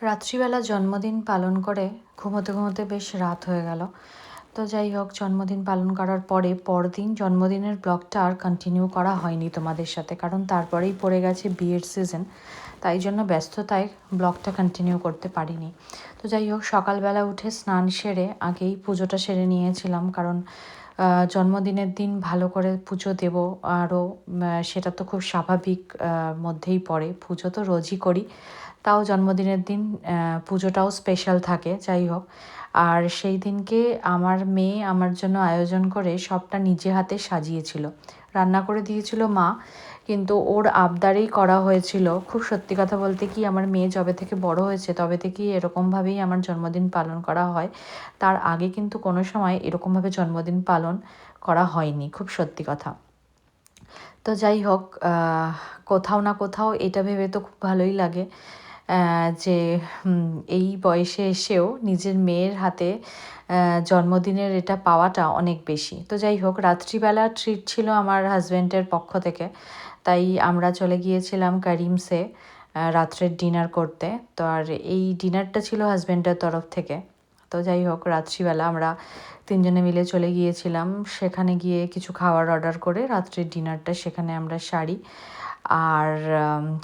রাত্রিবেলা জন্মদিন পালন করে ঘুমোতে ঘুমোতে বেশ রাত হয়ে গেল। তো যাই হোক, জন্মদিন পালন করার পরদিন জন্মদিনের ব্লগটা আর কন্টিনিউ করা হয়নি তোমাদের সাথে, কারণ তারপরেই পড়ে গেছে বিয়ের সিজন। তাই জন্য ব্যস্ততায় ব্লগটা কন্টিনিউ করতে পারিনি। তো যাই হোক, সকালবেলা উঠে স্নান সেরে আগেই পুজোটা সেরে নিয়েছিলাম, কারণ জন্মদিনের দিন ভালো করে পুজো দেব আরও, সেটা তো খুব স্বাভাবিক মধ্যেই পড়ে। পুজো তো রোজই করি, তাও জন্মদিনের দিন পুজোটাও স্পেশাল থাকে। যাই হোক, আর সেই দিনকে আমার মেয়ে আমার জন্য আয়োজন করে সবটা নিজে হাতে সাজিয়েছিল। রান্না করে দিয়েছিল মা, কিন্তু ওর আবদারেই করা হয়েছিল। খুব সত্যি কথা বলতে কি, আমার মেয়ে যবে থেকে বড় হয়েছে তবে থেকেই এরকমভাবেই আমার জন্মদিন পালন করা হয়। তার আগে কিন্তু কোনো সময় এরকমভাবে জন্মদিন পালন করা হয়নি, খুব সত্যি কথা। তো যাই হোক, কোথাও না কোথাও এটা ভেবে তো খুব ভালোই লাগে যে এই বয়সে এসেও নিজের মেয়ের হাতে জন্মদিনের এটা পাওয়াটা অনেক বেশি। তো যাই হোক, রাত্রিবেলা ট্রিট ছিল আমার হাজব্যান্ডের পক্ষ থেকে, তাই আমরা চলে গিয়েছিলাম কারিমসে রাত্রের ডিনার করতে। তো আর এই ডিনারটা ছিল হাজব্যান্ডের তরফ থেকে। তো যাই হোক, রাত্রিবেলা আমরা তিনজনে মিলে চলে গিয়েছিলাম সেখানে। গিয়ে কিছু খাবার অর্ডার করে রাত্রের ডিনারটা সেখানে আমরা সারি। আর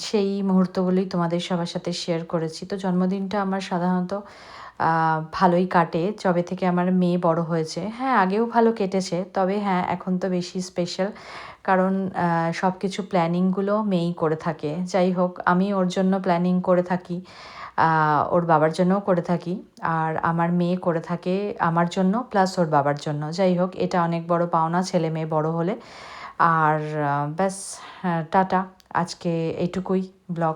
সেই মুহূর্তগুলোই তোমাদের সবার সাথে শেয়ার করেছি। তো জন্মদিনটা আমার সাধারণত ভালোই কাটে যবে থেকে আমার মেয়ে বড় হয়েছে। হ্যাঁ, আগেও ভালো কেটেছে, তবে হ্যাঁ, এখন তো বেশি স্পেশাল, কারণ সব কিছু প্ল্যানিংগুলো মেয়েই করে থাকে। যাই হোক, আমি ওর জন্য প্ল্যানিং করে থাকি, ওর বাবার জন্যও করে থাকি, আর আমার মেয়ে করে থাকে আমার জন্য প্লাস ওর বাবার জন্য। যাই হোক, এটা অনেক বড় পাওনা ছেলে মেয়ে বড় হলে। আর ব্যাস, টাটা, আজকে এইটুকুই ব্লগ।